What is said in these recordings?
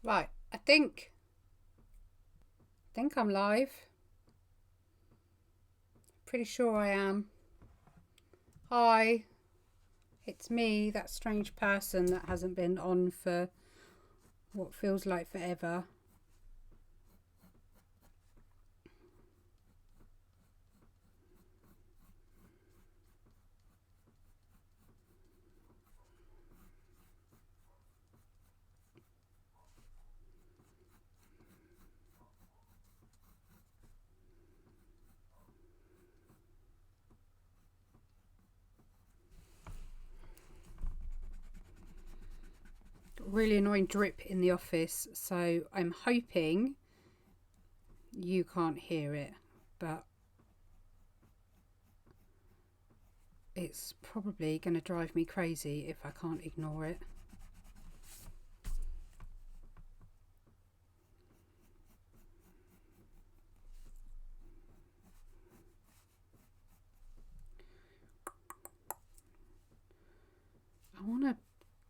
Right, I think I'm live. Pretty sure I am. Hi, it's me, that strange person that hasn't been on for what feels like forever. Really annoying drip in the office, so I'm hoping you can't hear it, but it's probably going to drive me crazy if I can't ignore it. I want to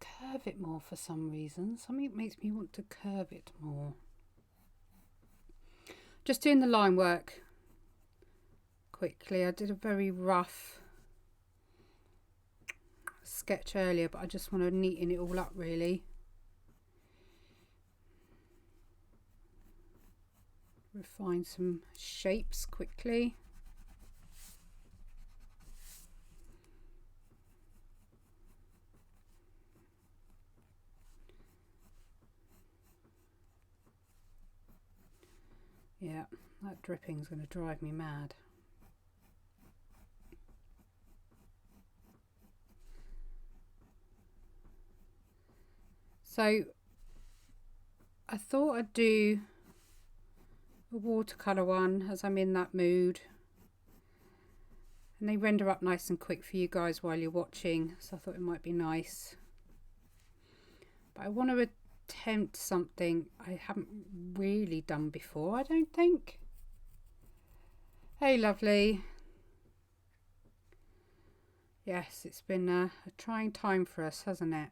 curve it more for some reason. Something makes me want to curve it more. Just doing the line work quickly. I did a very rough sketch earlier, but I just want to neaten it all up really. Refine some shapes quickly. Yeah, that dripping is going to drive me mad. So I thought I'd do a watercolour one as I'm in that mood. And they render up nice and quick for you guys while you're watching, so I thought it might be nice. But I want to attempt something I haven't really done before, I don't think. Hey lovely. Yes, it's been a trying time for us, hasn't it?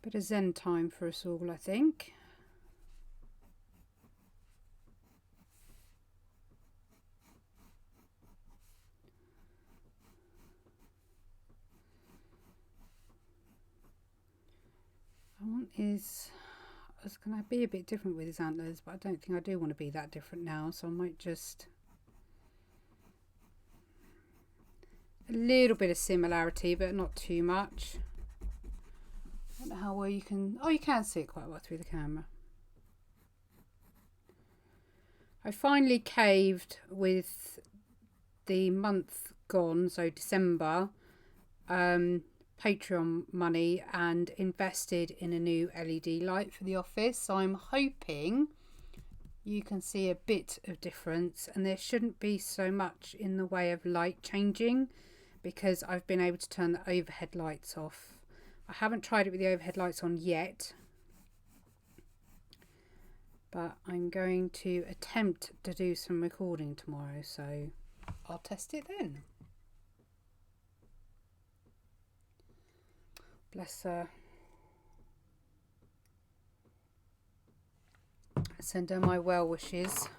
Bit of zen time for us all, I think. I want his... I was going to be a bit different with his antlers, but I don't think I do want to be that different now, so I might just... A little bit of similarity, but not too much. I don't know how well you can... Oh, you can see it quite well through the camera. I finally caved with the month gone, so December, Patreon money, and invested in a new LED light for the office. So I'm hoping you can see a bit of difference, and there shouldn't be so much in the way of light changing because I've been able to turn the overhead lights off. I haven't tried it with the overhead lights on yet, but I'm going to attempt to do some recording tomorrow, so I'll test it then. Bless her. Send her my well wishes.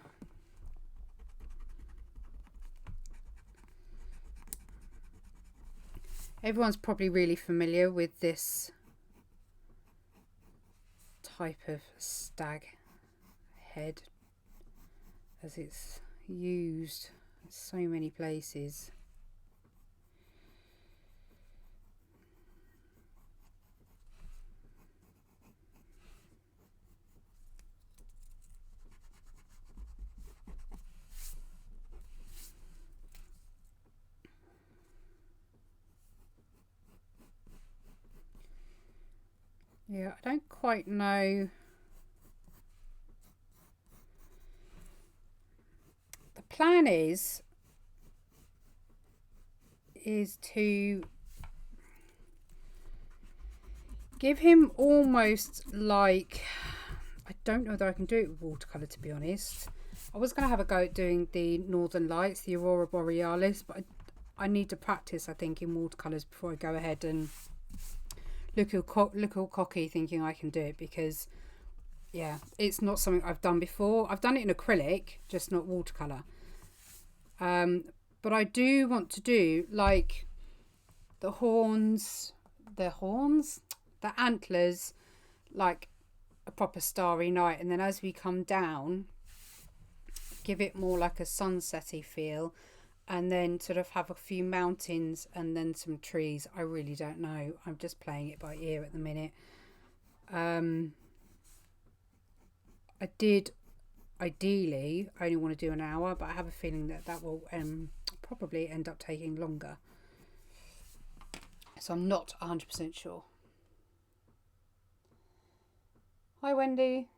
Everyone's probably really familiar with this type of stag head as it's used in so many places. Yeah, I don't quite know. The plan is to give him almost like, I don't know whether I can do it with watercolour, to be honest. I was going to have a go at doing the Northern Lights, the Aurora Borealis, but I need to practice, I think, in watercolours before I go ahead and look all cocky thinking I can do it, because yeah, it's not something I've done before. I've done it in acrylic, just not watercolour. But I do want to do like the antlers, like a proper starry night, and then as we come down, give it more like a sunsetty feel, and then sort of have a few mountains and then some trees. I really don't know. I'm just playing it by ear at the minute. I did ideally only want to do an hour, but I have a feeling that will probably end up taking longer. So I'm not 100% sure. Hi, Wendy.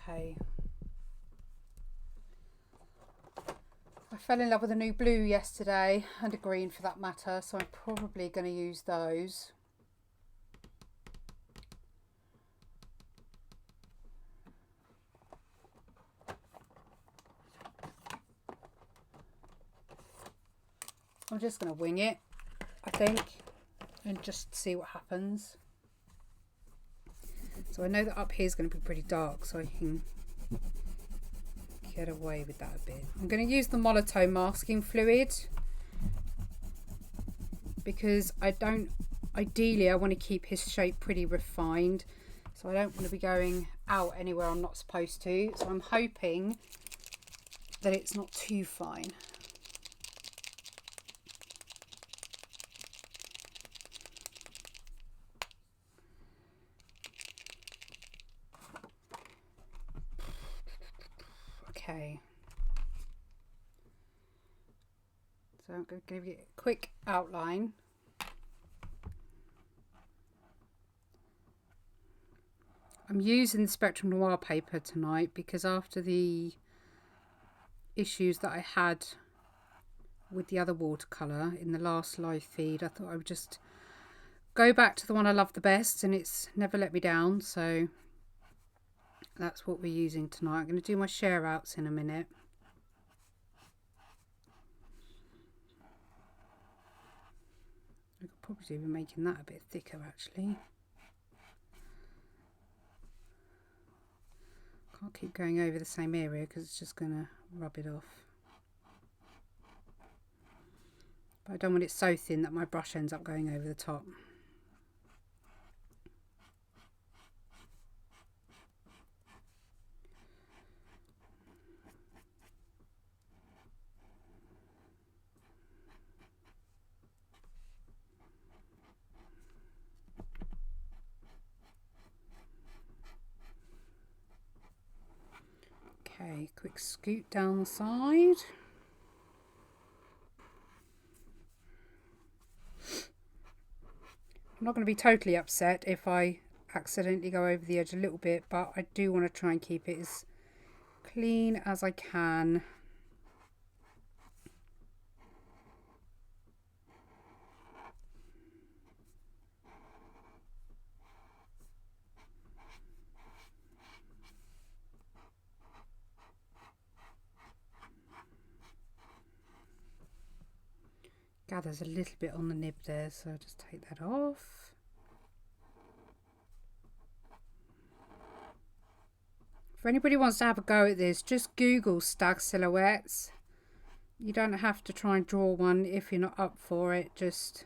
Okay. I fell in love with a new blue yesterday, and a green for that matter, so I'm probably going to use those. I'm just going to wing it, I think, and just see what happens. So I know that up here is going to be pretty dark, so I can get away with that a bit. I'm going to use the monotone masking fluid because ideally I want to keep his shape pretty refined, so I don't want to be going out anywhere I'm not supposed to. So I'm hoping that it's not too fine. Okay, so I'm going to give you a quick outline. I'm using the Spectrum Noir paper tonight because after the issues that I had with the other watercolour in the last live feed, I thought I would just go back to the one I love the best, and it's never let me down. So that's what we're using tonight. I'm going to do my share outs in a minute. I could probably do with making that a bit thicker actually. Can't keep going over the same area because it's just going to rub it off. But I don't want it so thin that my brush ends up going over the top. Okay, quick scoot down the side. I'm not going to be totally upset if I accidentally go over the edge a little bit, but I do want to try and keep it as clean as I can. Gathers a little bit on the nib there, so I'll just take that off. If anybody wants to have a go at this, just Google stag silhouettes. You don't have to try and draw one if you're not up for it. Just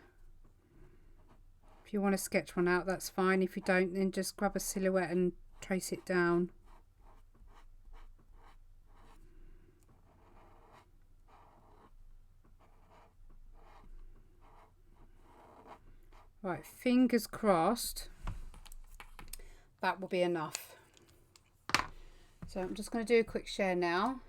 if you want to sketch one out, that's fine. If you don't, then just grab a silhouette and trace it down. Right, fingers crossed that will be enough. So I'm just going to do a quick share now.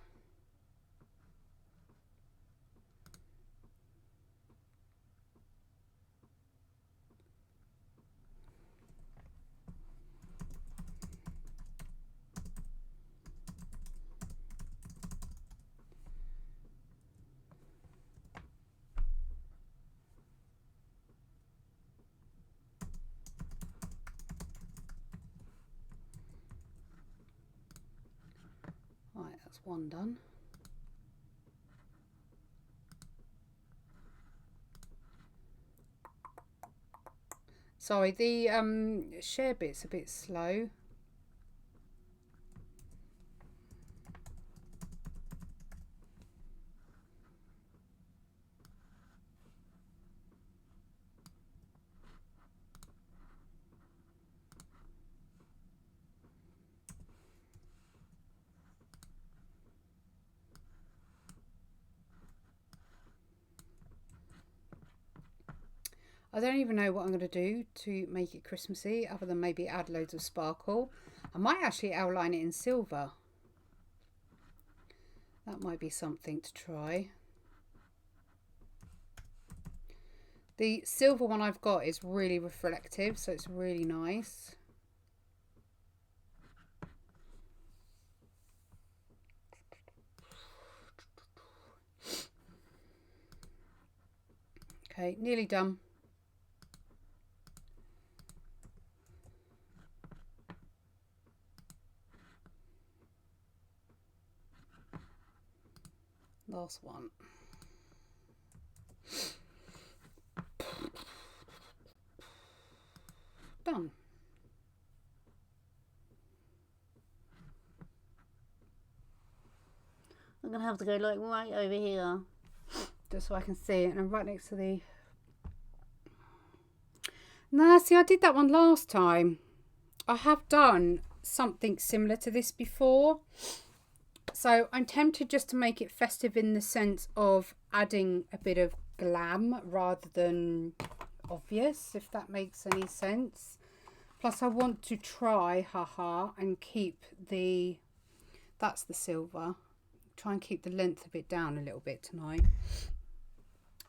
That's one done. Sorry, the share bit's a bit slow. I don't even know what I'm going to do to make it Christmassy other than maybe add loads of sparkle. I might actually outline it in silver. That might be something to try. The silver one I've got is really reflective, so it's really nice. Okay, nearly done. Last one. Done. I'm gonna have to go like right over here, just so I can see it, and I'm right next to the... No, see, I did that one last time. I have done something similar to this before. So I'm tempted just to make it festive in the sense of adding a bit of glam rather than obvious, if that makes any sense. Plus I want to try, haha, and keep the... That's the silver. Try and keep the length of it down a little bit tonight.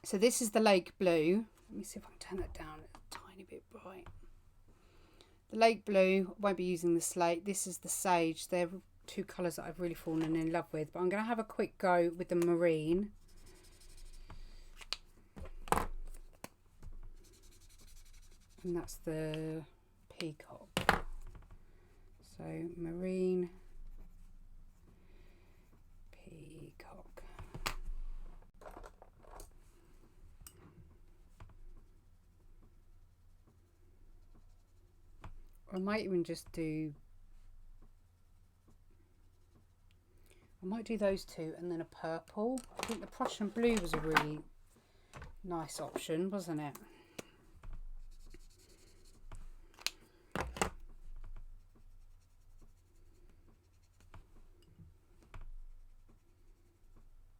So this is the lake blue. Let me see if I can turn that down a tiny bit bright. The lake blue, won't be using the slate. This is the sage. They're two colours that I've really fallen in love with. But I'm going to have a quick go with the marine. And that's the peacock. So marine, peacock. I might even just do... I might do those two and then a purple. I think the Prussian blue was a really nice option, wasn't it?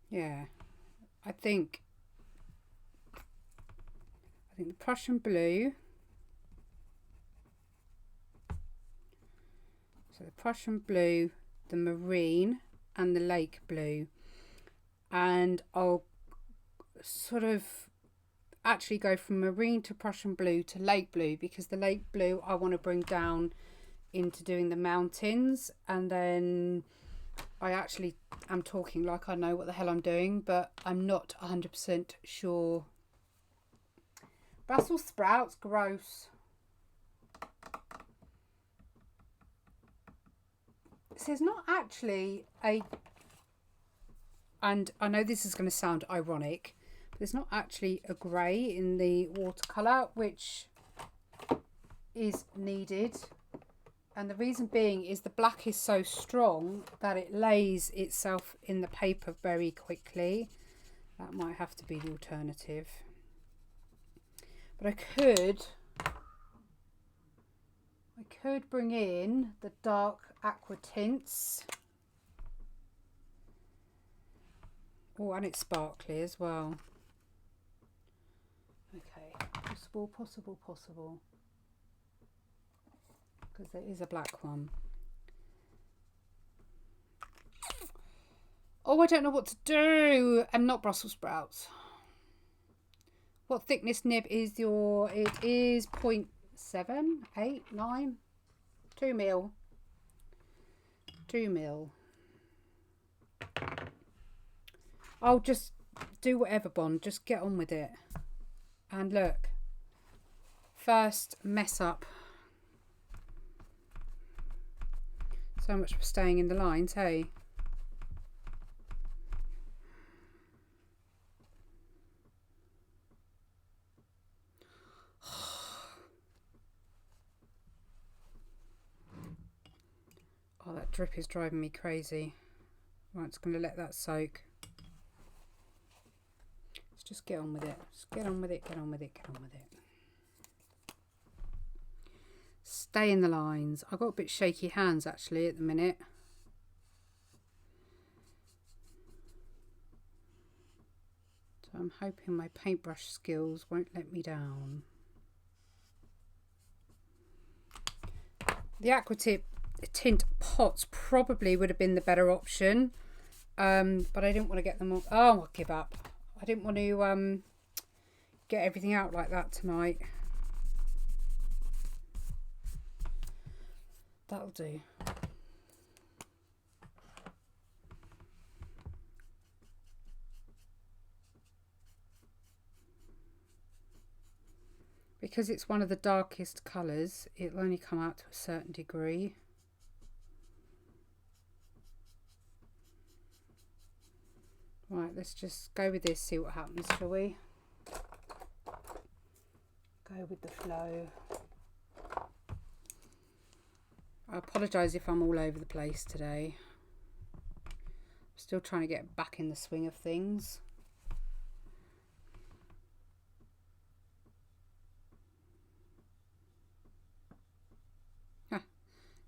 Yeah, I think the Prussian blue. So the Prussian blue, the marine and the lake blue. And I'll sort of actually go from marine to Prussian blue to lake blue, because the lake blue I want to bring down into doing the mountains. And then I actually am talking like I know what the hell I'm doing, but I'm not 100% sure. Brussels sprouts, gross. So there's not actually a, and I know this is going to sound ironic, but there's not actually a grey in the watercolour, which is needed. And the reason being is the black is so strong that it lays itself in the paper very quickly. That might have to be the alternative. But I could bring in the dark aqua tints. Oh, and it's sparkly as well. Okay, possible. Because there is a black one. Oh, I don't know what to do. And not Brussels sprouts. What thickness nib is your... It is 0.7, 8, 9, 2 mil. 2 mil. I'll just do whatever, Bond. Just get on with it. And look. First mess up. So much for staying in the lines, hey? that drip is driving me crazy. Right, it's going to let that soak. Let's just get on with it. Just get on with it, get on with it, get on with it. Stay in the lines. I've got a bit shaky hands actually at the minute. So I'm hoping my paintbrush skills won't let me down. The aqua tint pots probably would have been the better option, but I didn't want to get them all. Oh, I'll give up. I didn't want to get everything out like that tonight. That'll do. Because it's one of the darkest colours, it'll only come out to a certain degree. Right, let's just go with this, see what happens, shall we? Go with the flow. I apologise if I'm all over the place today. I'm still trying to get back in the swing of things.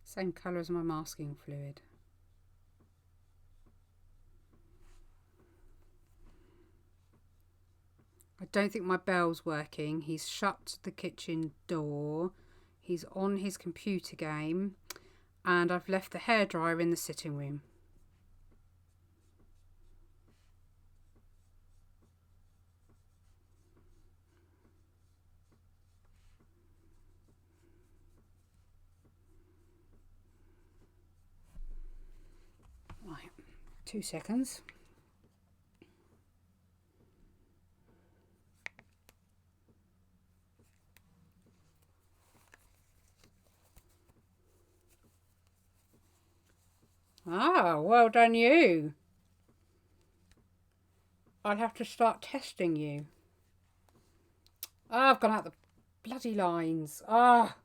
Same colour as my masking fluid. I don't think my bell's working. He's shut the kitchen door. He's on his computer game. And I've left the hairdryer in the sitting room. Right, 2 seconds. Ah, well done you. I'll have to start testing you. Ah, I've gone out the bloody lines. Ah.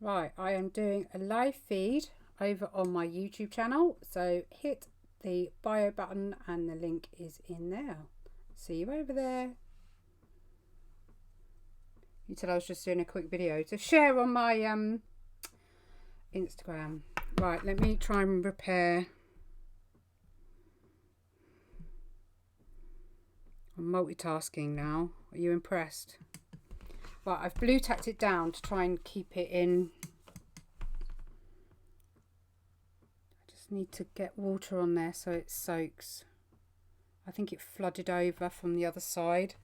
Right, I am doing a live feed over on my YouTube channel. So hit the bio button and the link is in there. See you over there. You said I was just doing a quick video to share on my Instagram. Right, let me try and repair. I'm multitasking now. Are you impressed? Right, I've blue tacked it down to try and keep it in. I just need to get water on there so it soaks. I think it flooded over from the other side.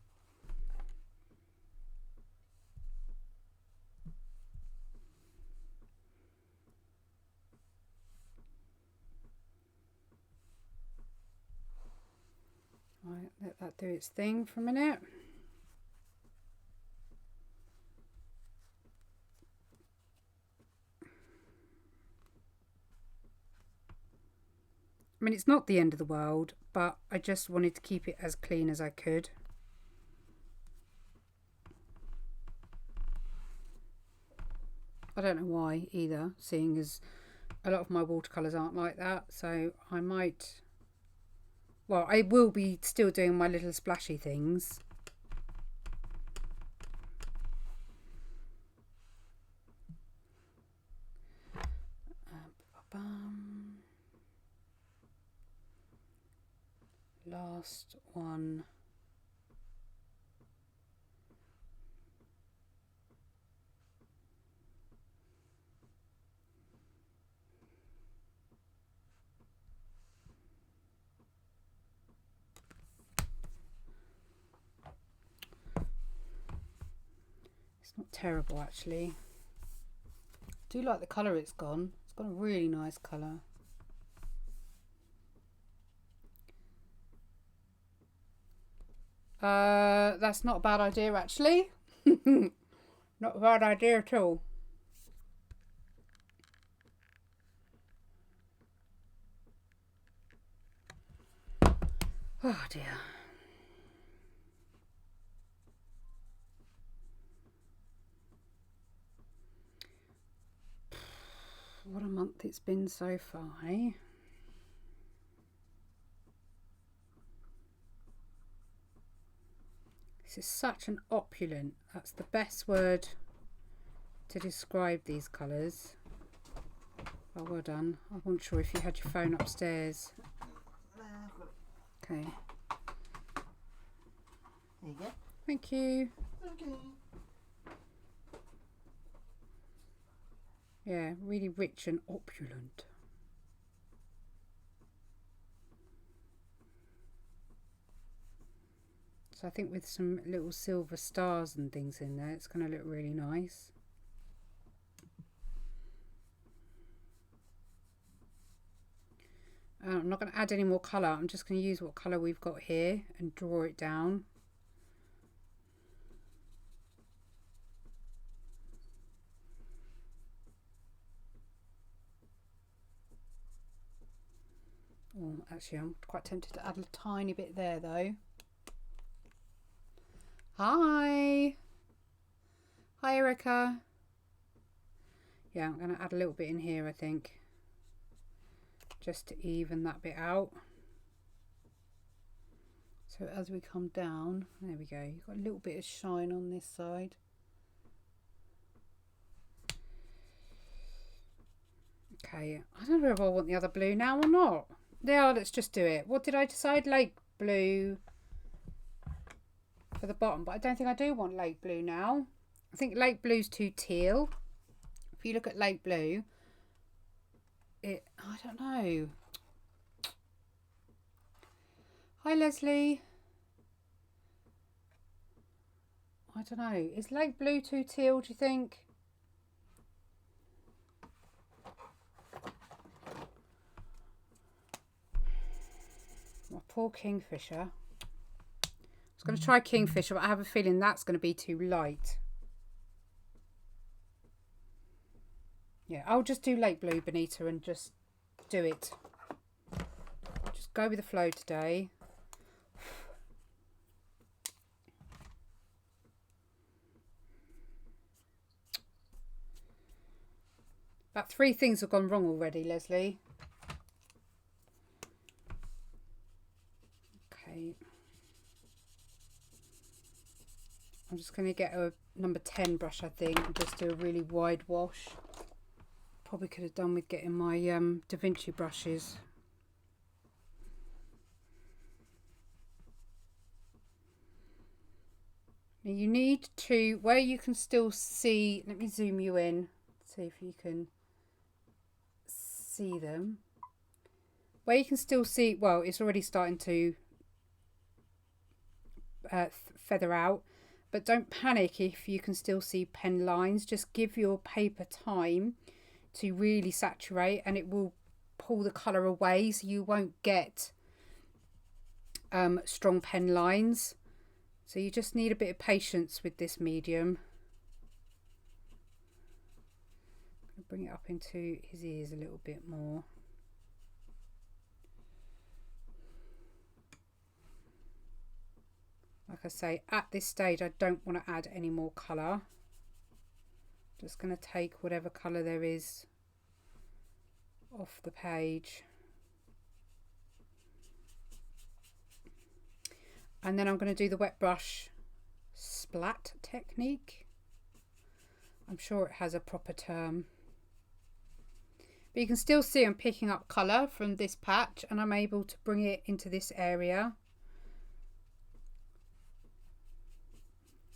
Right, let that do its thing for a minute. I mean, it's not the end of the world, but I just wanted to keep it as clean as I could. I don't know why either, seeing as a lot of my watercolours aren't like that. So I might, well, I will be still doing my little splashy things. Last one. It's not terrible actually. I do like the colour it's gone. It's got a really nice colour. That's not a bad idea actually. Not a bad idea at all. Oh dear. What a month it's been so far, eh? This is such an opulent, that's the best word to describe these colours. Oh, well done. I wasn't sure if you had your phone upstairs. Okay. There you go. Thank you. Okay. Yeah, really rich and opulent. So I think with some little silver stars and things in there, it's going to look really nice. I'm not going to add any more colour. I'm just going to use what colour we've got here and draw it down. Oh, actually, I'm quite tempted to add a tiny bit there, though. Hi. Hi, Erica. Yeah, I'm going to add a little bit in here, I think. Just to even that bit out. So as we come down, there we go. You've got a little bit of shine on this side. Okay, I don't know if I want the other blue now or not. Yeah, let's just do it. What did I decide? Lake blue for the bottom, but I don't think I do want lake blue now. I think lake blue's too teal. If you look at lake blue, I don't know. Hi, Leslie. I don't know. Is lake blue too teal, do you think? My poor kingfisher. I was going to try kingfisher, but I have a feeling that's going to be too light. Yeah, I'll just do lake blue, Bonnita, and just do it. Just go with the flow today. About 3 things have gone wrong already, Leslie. Okay. I'm just going to get a number 10 brush, I think, and just do a really wide wash. Probably could have done with getting my Da Vinci brushes. Now you need to, where you can still see, let me zoom you in, see if you can see them. Where you can still see, well, it's already starting to feather out, but don't panic if you can still see pen lines. Just give your paper time to really saturate and it will pull the colour away, so you won't get strong pen lines. So you just need a bit of patience with this medium. I'm going to bring it up into his ears a little bit more. Like I say, at this stage I don't want to add any more colour. Just going to take whatever colour there is off the page. And then I'm going to do the wet brush splat technique. I'm sure it has a proper term. But you can still see I'm picking up colour from this patch and I'm able to bring it into this area.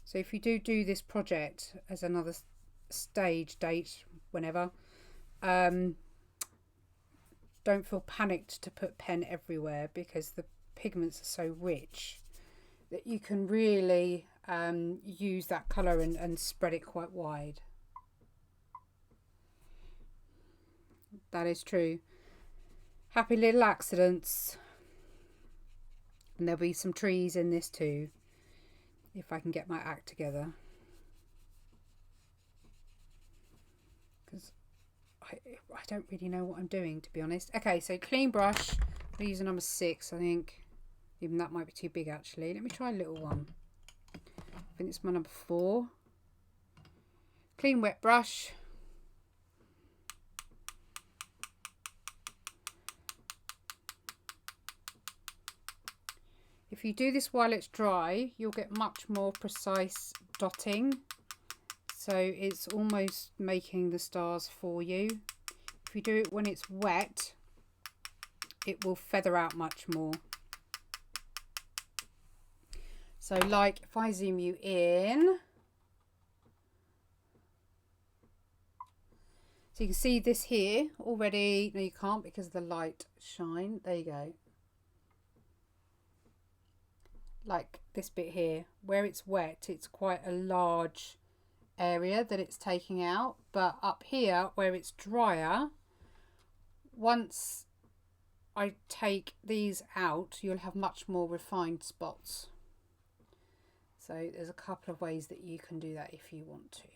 So if you do this project as another stage date, whenever, don't feel panicked to put pen everywhere, because the pigments are so rich that you can really use that colour and spread it quite wide. That is true. Happy little accidents. And there'll be some trees in this too, if I can get my act together. Because I don't really know what I'm doing, to be honest. Okay, so clean brush. I'm going to use a number 6, I think. Even that might be too big, actually. Let me try a little one. I think it's my number 4. Clean wet brush. If you do this while it's dry, you'll get much more precise dotting. So it's almost making the stars for you. If you do it when it's wet, it will feather out much more. So like if I zoom you in, so you can see this here already. No, you can't because of the light shine. There you go. Like this bit here, where it's wet, it's quite a large area that it's taking out. But up here, where it's drier, once I take these out, you'll have much more refined spots. So there's a couple of ways that you can do that if you want to.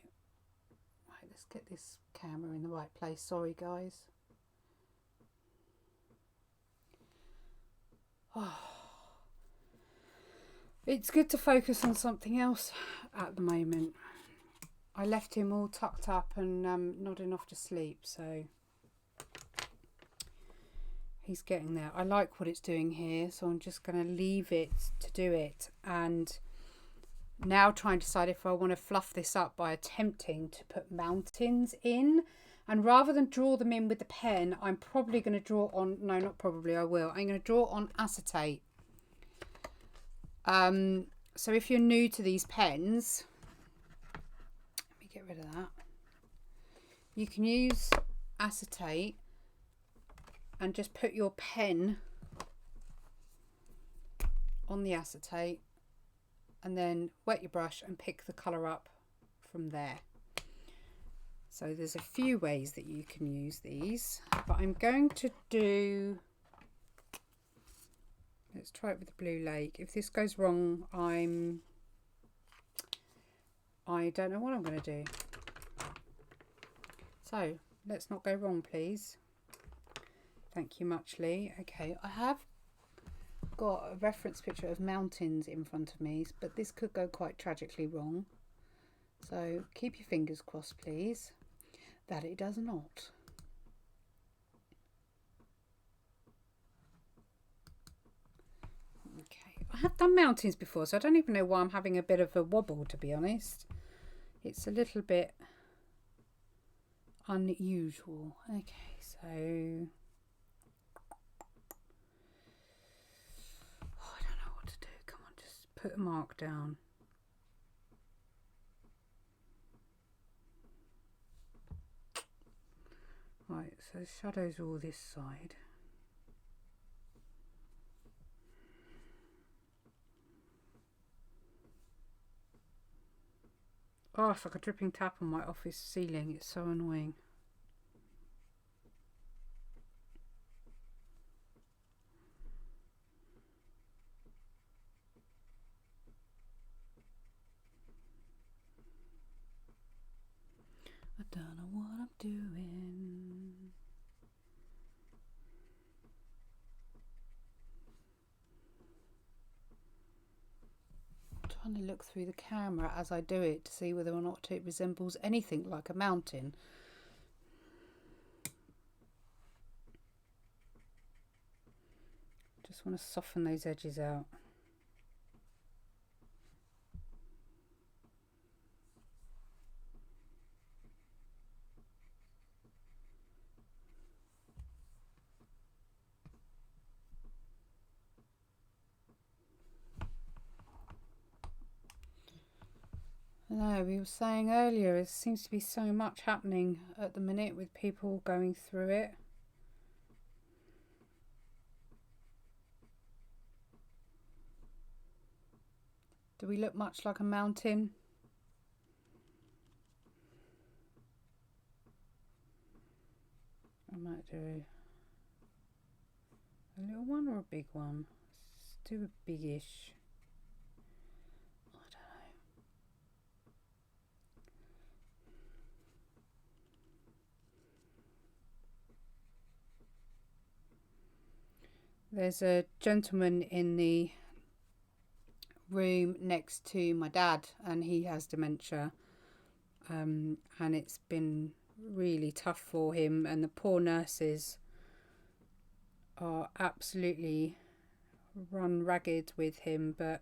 Right, let's get this camera in the right place. Sorry, guys. Oh. It's good to focus on something else at the moment. I left him all tucked up and nodding off to sleep, so he's getting there. I like what it's doing here, so I'm just going to leave it to do it. And now trying to decide if I want to fluff this up by attempting to put mountains in. And rather than draw them in with the pen, I'm probably going to draw on, no, not probably, I will. I'm going to draw on acetate. So if you're new to these pens, let me get rid of that. You can use acetate and just put your pen on the acetate and then wet your brush and pick the colour up from there. So there's a few ways that you can use these, but I'm going to do, let's try it with the Blue Lake. If this goes wrong, I don't know what I'm going to do. So let's not go wrong, please. Thank you muchly. Okay, I have got a reference picture of mountains in front of me, but this could go quite tragically wrong. So keep your fingers crossed, please, that it does not. Okay, I have done mountains before, so I don't even know why I'm having a bit of a wobble, to be honest. It's a little bit unusual. Okay, so put a mark down. Right, so the shadows are all this side. Oh, it's like a dripping tap on my office ceiling. It's so annoying. I don't know what I'm doing. I'm trying to look through the camera as I do it to see whether or not it resembles anything like a mountain. Just want to soften those edges out. No, we were saying earlier, there seems to be so much happening at the minute with people going through it. Do we look much like a mountain? I might do a little one or a big one. Let's do a biggish. There's a gentleman in the room next to my dad, and he has dementia, and it's been really tough for him, and the poor nurses are absolutely run ragged with him, but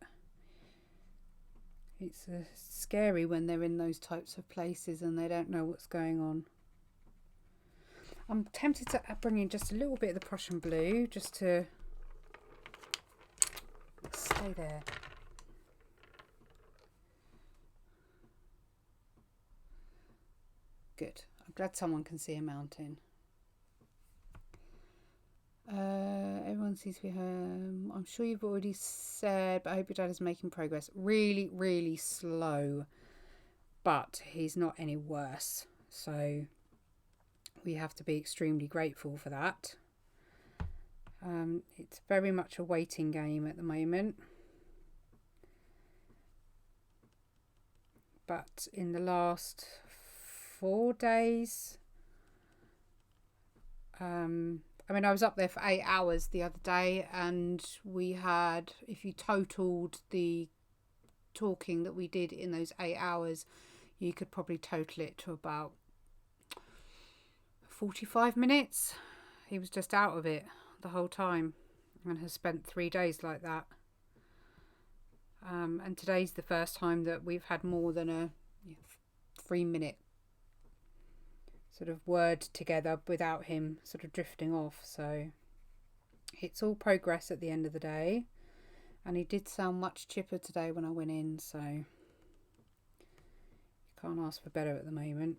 it's scary when they're in those types of places and they don't know what's going on. I'm tempted to bring in just a little bit of the Prussian blue just to stay there. Good. I'm glad someone can see a mountain. Everyone seems to be home. I'm sure you've already said, but I hope your dad is making progress. Really, really slow, but he's not any worse. So we have to be extremely grateful for that. It's very much a waiting game at the moment. But in the last 4 days, I mean, I was up there for 8 hours the other day, and we had, if you totaled the talking that we did in those 8 hours, you could probably total it to about 45 minutes. He was just out of it the whole time and has spent 3 days like that. And today's the first time that we've had more than a 3-minute sort of word together without him sort of drifting off. So it's all progress at the end of the day, and he did sound much chipper today when I went in, so you can't ask for better at the moment.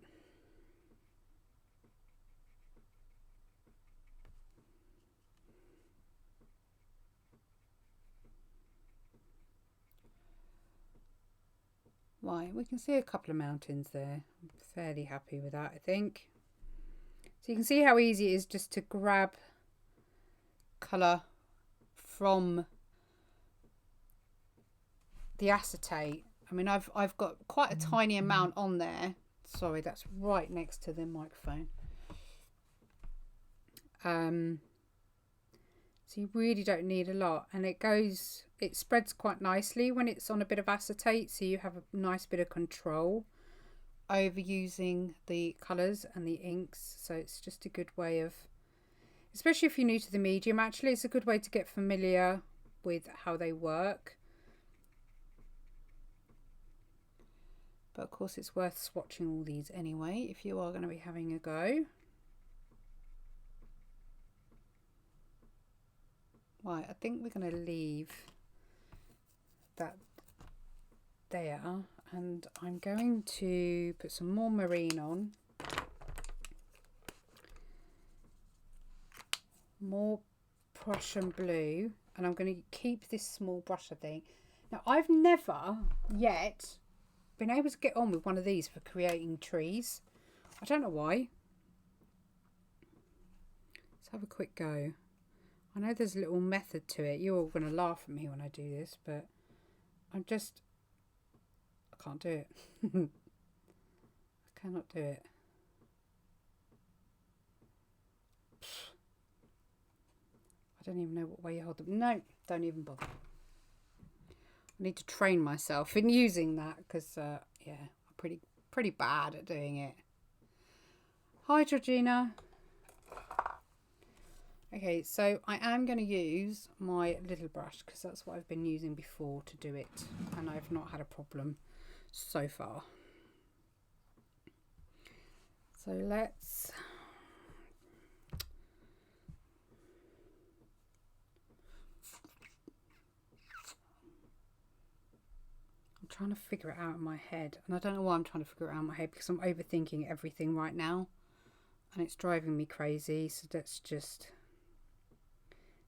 Right, we can see a couple of mountains there. I'm fairly happy with that, I think. So you can see how easy it is just to grab colour from the acetate. I mean, I've got quite a tiny amount on there. Sorry, that's right next to the microphone. So you really don't need a lot, and it spreads quite nicely when it's on a bit of acetate, so you have a nice bit of control over using the colours and the inks. So it's just a good way of, especially if you're new to the medium, actually it's a good way to get familiar with how they work. But of course it's worth swatching all these anyway if you are going to be having a go. Right, I think we're going to leave that there, and I'm going to put some more marine on, more Prussian blue, and I'm going to keep this small brush, I think. Now, I've never yet been able to get on with one of these for creating trees. I don't know why. Let's have a quick go. I know there's a little method to it. You're all going to laugh at me when I do this, but I can't do it. I cannot do it. I don't even know what way you hold them. No, don't even bother. I need to train myself in using that because, yeah, I'm pretty bad at doing it. Hi, Georgina. Okay, so I am going to use my little brush because that's what I've been using before to do it, and I've not had a problem so far. So let's I'm trying to figure it out in my head, and I don't know why I'm trying to figure it out in my head because I'm overthinking everything right now and it's driving me crazy. So let's just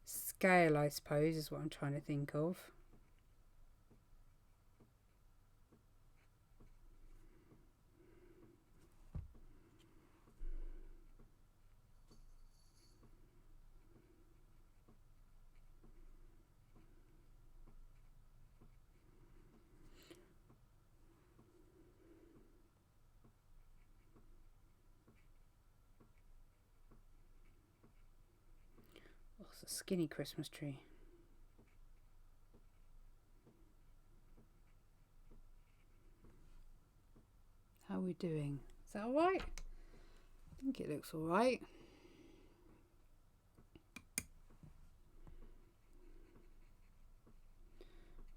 scale, I suppose, is what I'm trying to think of. Oh, it's a skinny Christmas tree. How are we doing? Is that all right? I think it looks all right.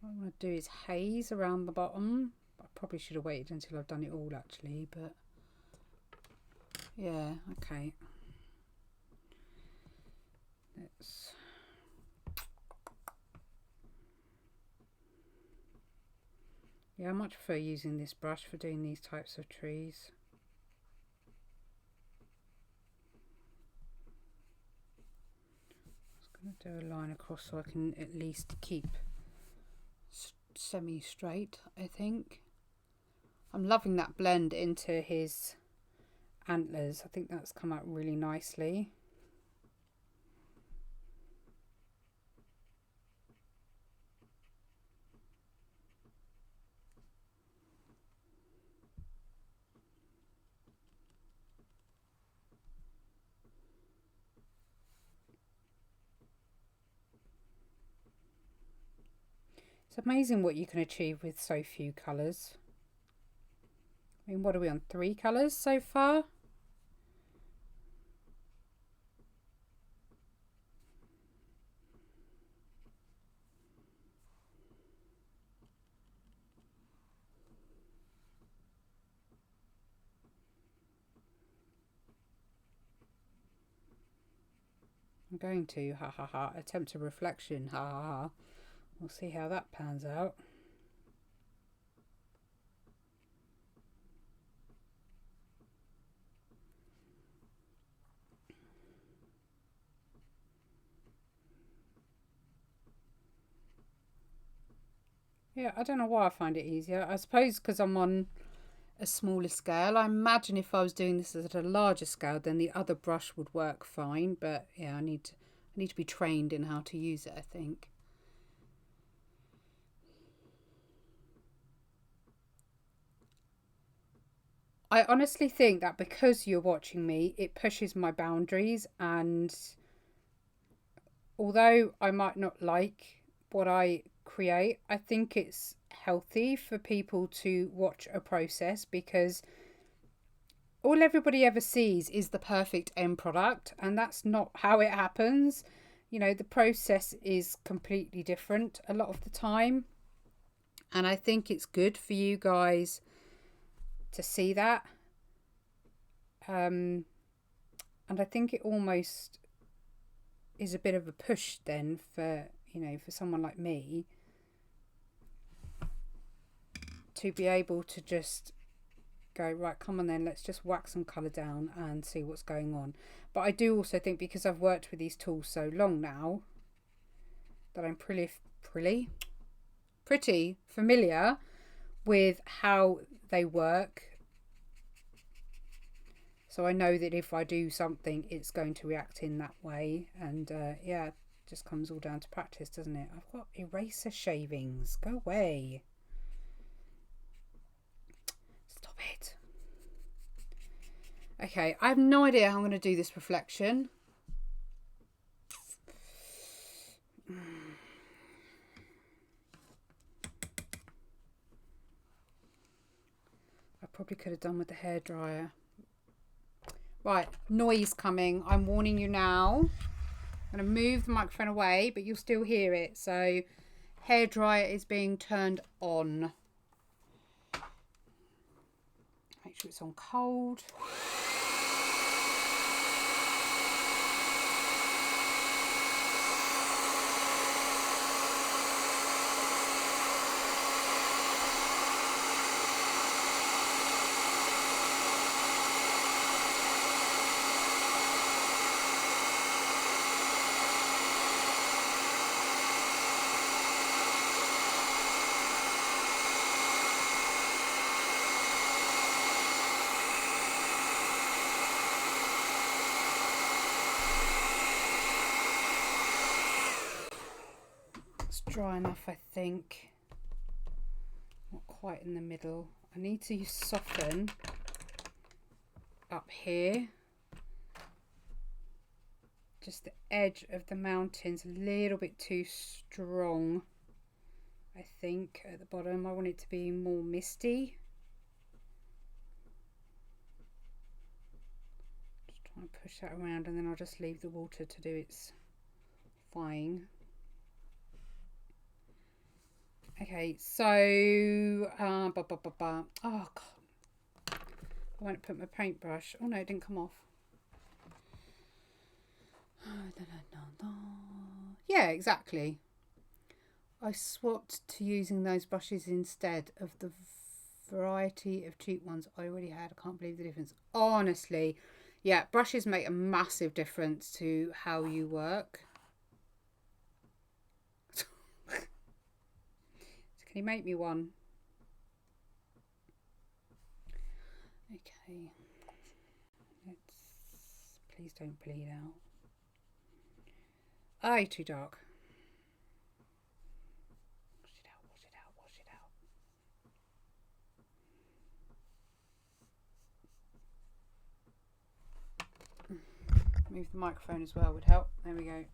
What I want to do is haze around the bottom. I probably should have waited until I've done it all actually, but yeah, okay. Let's I much prefer using this brush for doing these types of trees. I'm just going to do a line across so I can at least keep semi-straight, I think. I'm loving that blend into his antlers. I think that's come out really nicely. It's amazing what you can achieve with so few colours. I mean, what are we on? 3 colours so far? I'm going to, ha ha ha, attempt a reflection, ha ha ha. We'll see how that pans out. Yeah, I don't know why I find it easier. I suppose because I'm on a smaller scale. I imagine if I was doing this at a larger scale, then the other brush would work fine. But yeah, I need to be trained in how to use it, I think. I honestly think that because you're watching me, it pushes my boundaries, and although I might not like what I create, I think it's healthy for people to watch a process, because all everybody ever sees is the perfect end product, and that's not how it happens. You know, the process is completely different a lot of the time, and I think it's good for you guys to see that. And I think it almost is a bit of a push then for, you know, for someone like me to be able to just go, right, come on then, let's just whack some colour down and see what's going on. But I do also think, because I've worked with these tools so long now, that I'm pretty familiar with how they work. So I know that if I do something, it's going to react in that way. And yeah, it just comes all down to practice, doesn't it? I've got eraser shavings. Go away. Stop it. Okay, I have no idea how I'm going to do this reflection. I probably could have done with the hairdryer. Right, noise coming. I'm warning you now. I'm going to move the microphone away, but you'll still hear it. So, hairdryer is being turned on. Make sure it's on cold. Dry enough, I think. Not quite in the middle. I need to soften up here. Just the edge of the mountain's a little bit too strong, I think, at the bottom. I want it to be more misty. Just try and push that around, and then I'll just leave the water to do its flying. Okay, so oh god, I went to put my paintbrush. Oh no, it didn't come off. Yeah, exactly. I swapped to using those brushes instead of the variety of cheap ones I already had. I can't believe the difference. Honestly, yeah, brushes make a massive difference to how you work. So can you make me one? Okay. Please don't bleed out. Aye, too dark. Wash it out, wash it out, wash it out. Move the microphone as well would help. There we go.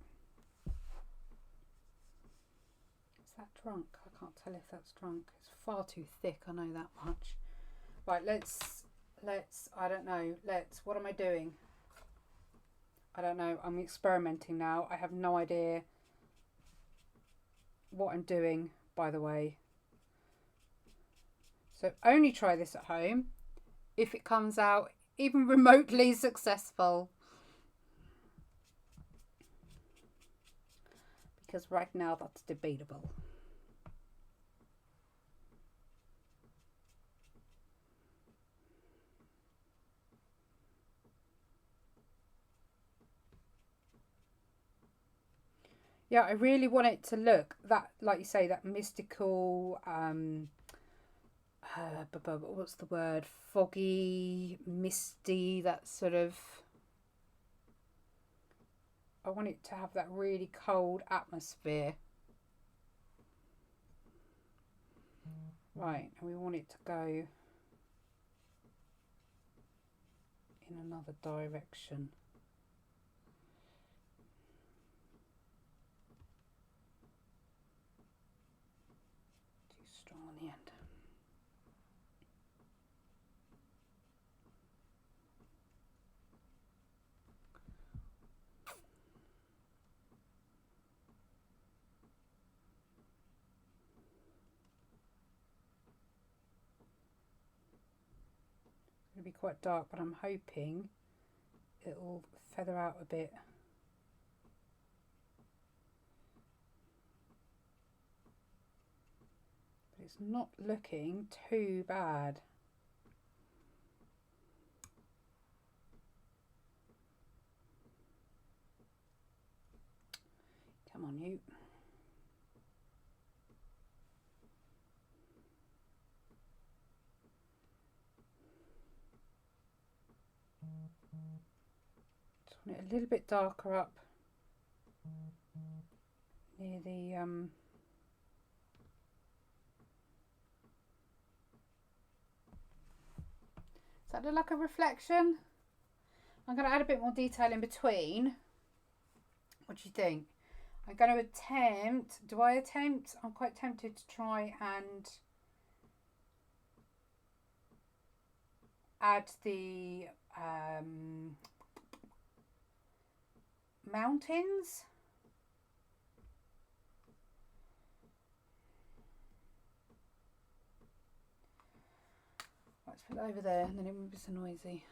Is that drunk? I can't tell if that's drunk. It's far too thick, I know that much. Right, let's I don't know, what am I doing? I don't know, I'm experimenting now. I have no idea what I'm doing, by the way. So only try this at home if it comes out even remotely successful. Because right now that's debatable. Yeah, I really want it to look that, like you say, that mystical, what's the word? Foggy, misty, that sort of... I want it to have that really cold atmosphere. Right, and we want it to go in another direction. Too strong on the end. It'll be quite dark, but I'm hoping it'll feather out a bit. But it's not looking too bad. Come on, you. Just want it a little bit darker up near the Does that look like a reflection? I'm going to add a bit more detail in between. What do you think? I'm going to attempt, I'm quite tempted to try and add the mountains. Let's put it over there and then it won't be so noisy.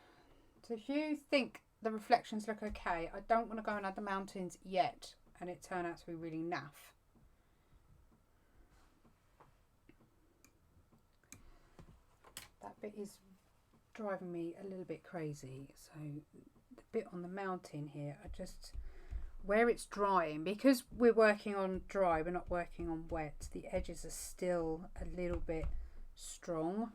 So if you think the reflections look okay, I don't want to go and add the mountains yet and it turn out to be really naff. That bit is driving me a little bit crazy. So the bit on the mountain here, where it's drying, because we're working on dry, we're not working on wet, the edges are still a little bit strong.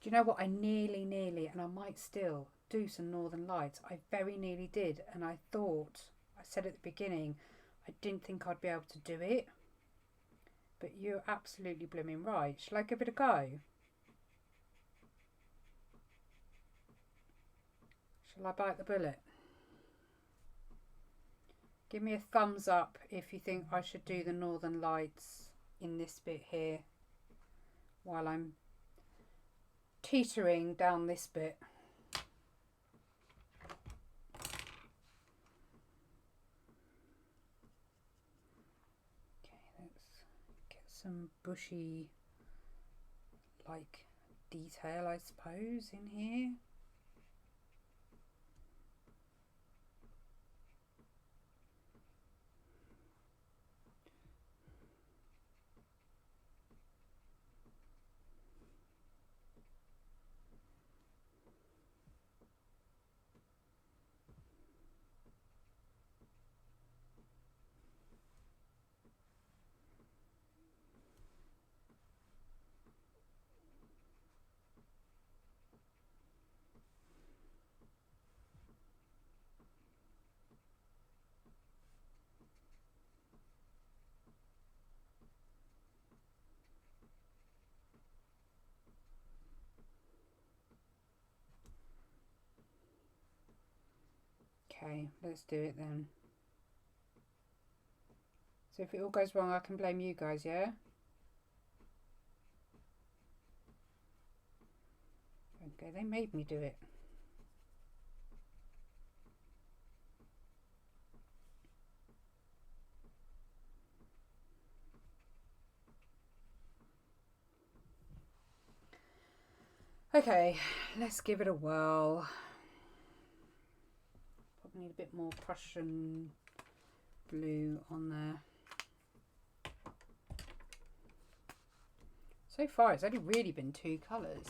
Do you know what? I nearly, and I might still do some Northern Lights. I very nearly did, and I said at the beginning, I didn't think I'd be able to do it. But you're absolutely blooming right. Shall I give it a go? Shall I bite the bullet? Give me a thumbs up if you think I should do the Northern Lights in this bit here while I'm teetering down this bit. some bushy like detail, I suppose, in here. Okay, let's do it then. So if it all goes wrong, I can blame you guys, yeah? Okay, they made me do it. Okay, let's give it a whirl. Probably need a bit more Prussian blue on there. So far, it's only really been 2 colours.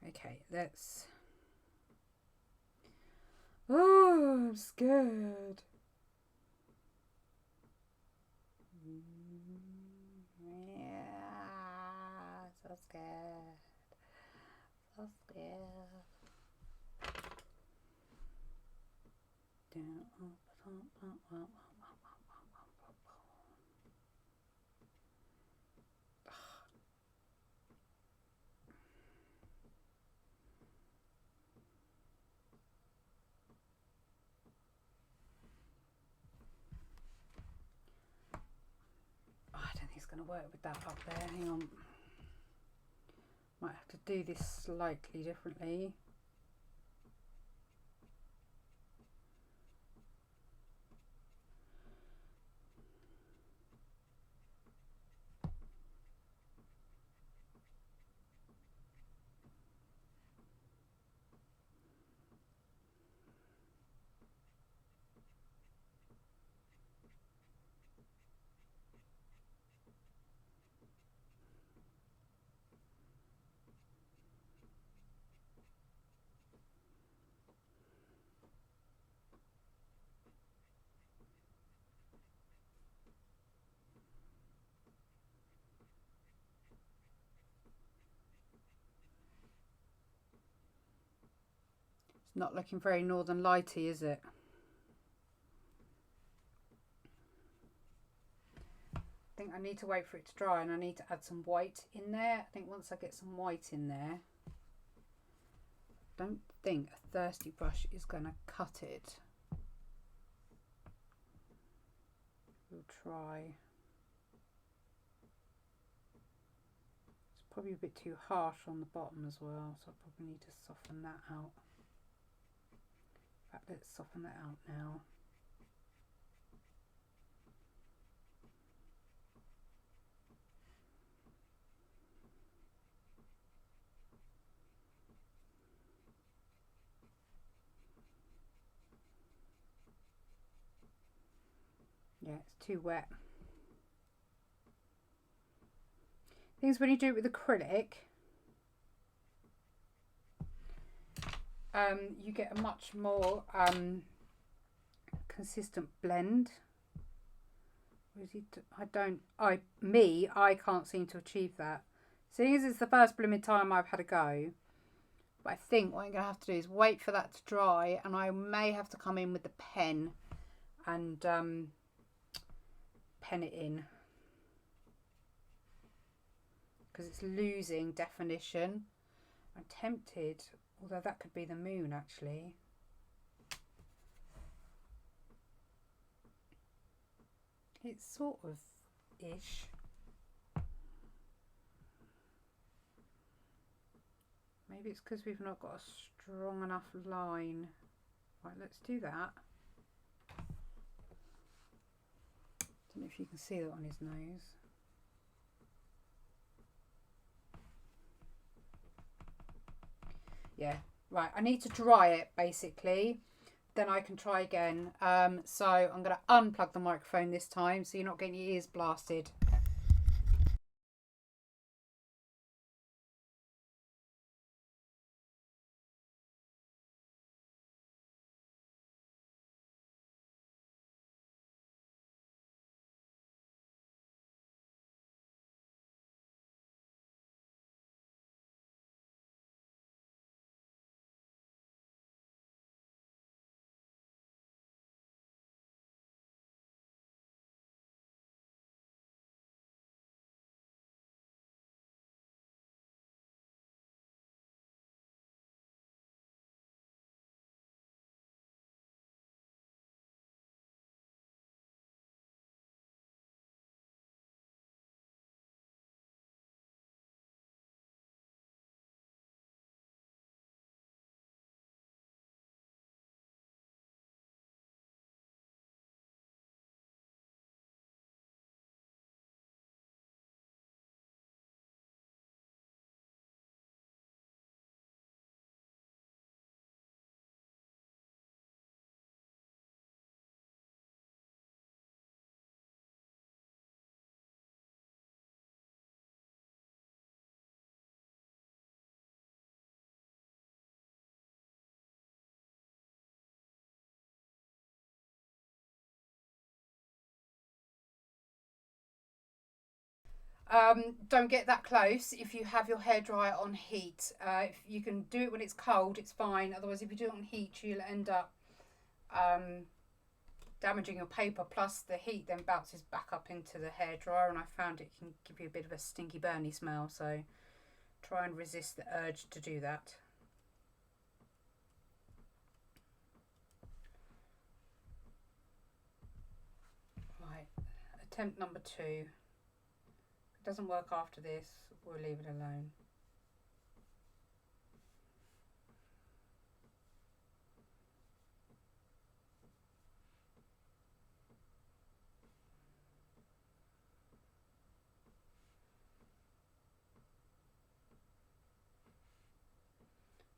Okay, let's... Oh, I'm scared. Yeah, so scared. So scared. Down, up. Oh, I don't think it's going to work with that up there. Hang on. Might have to do this slightly differently. It's not looking very Northern Lighty, is it? I think I need to wait for it to dry and I need to add some white in there. I think once I get some white in there, I don't think a thirsty brush is going to cut it. We'll try. It's probably a bit too harsh on the bottom as well, so I probably need to soften that out. In fact, let's soften that out now. Yeah, it's too wet. Things when you do it with acrylic, you get a much more consistent blend. I can't seem to achieve that. Seeing as it's the first blooming time I've had a go, but I think what I'm going to have to do is wait for that to dry, and I may have to come in with the pen and pen it in, because it's losing definition. I'm tempted, although that could be the moon actually. It's sort of ish. Maybe it's because we've not got a strong enough line. Right, let's do that. don't know if you can see that on his nose. Yeah, right, I need to dry it basically, then I can try again. So I'm going to unplug the microphone this time so you're not getting your ears blasted. Don't get that close if you have your hairdryer on heat. If you can do it when it's cold, it's fine. Otherwise, if you do it on heat, you'll end up damaging your paper. Plus, the heat then bounces back up into the hairdryer, and I found it can give you a bit of a stinky, burny smell. So try and resist the urge to do that. Right, attempt number 2. Doesn't work after this, we'll leave it alone.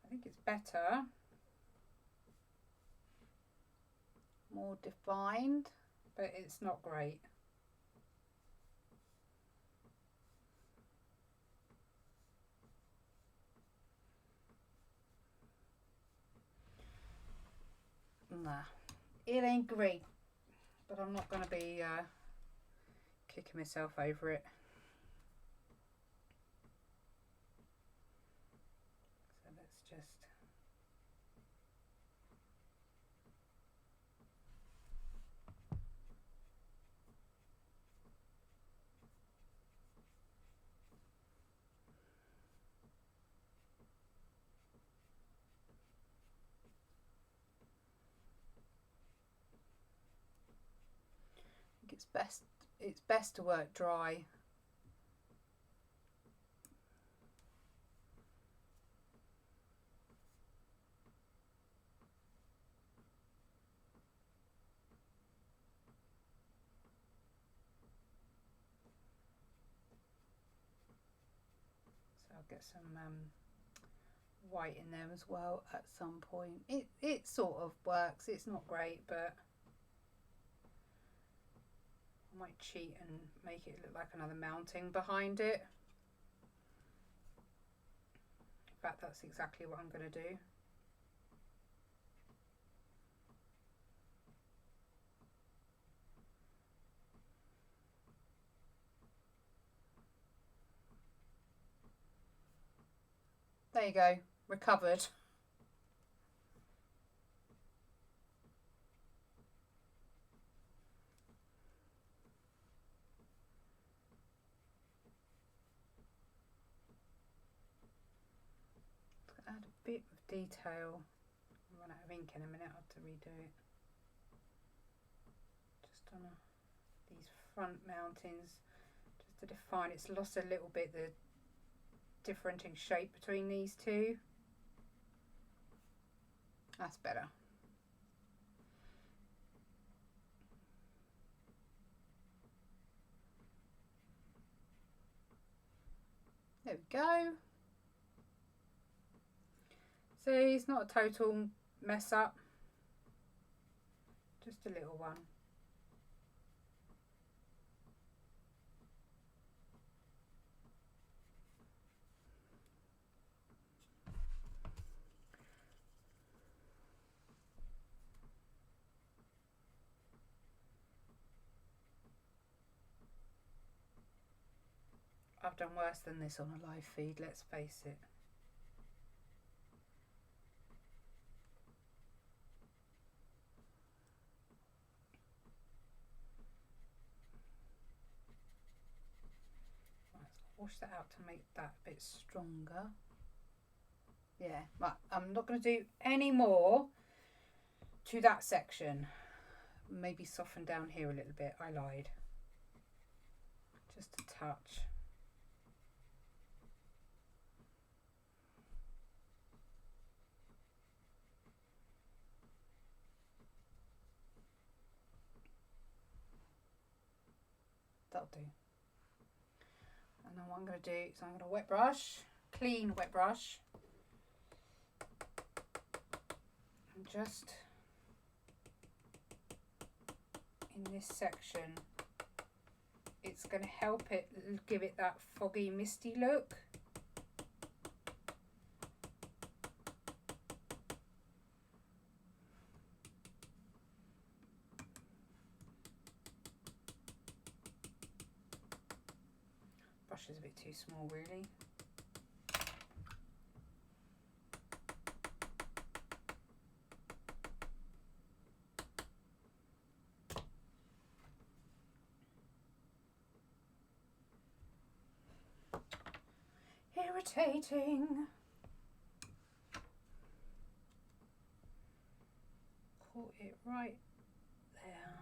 I think it's better, more defined, but it's not great. Nah, it ain't great, but I'm not going to be kicking myself over it. So let's just... it's best to work dry. So I'll get some white in there as well at some point. It sort of works. It's not great, but I might cheat and make it look like another mounting behind it. In fact, that's exactly what I'm going to do. There you go, recovered. Add a bit of detail. I'll run out of ink in a minute, I'll have to redo it. Just on these front mountings, just to define, it's lost a little bit the differentiating shape between these two. That's better. There we go. See, it's not a total mess up. Just a little one. I've done worse than this on a live feed, let's face it. Wash that out to make that a bit stronger. Yeah, but I'm not going to do any more to that section. Maybe soften down here a little bit. I lied. Just a touch. That'll do. And then what I'm going to do is I'm going to wet brush, clean wet brush, and just in this section, it's going to help it give it that foggy, misty look. Brush is a bit too small, really. Irritating. Caught it right there.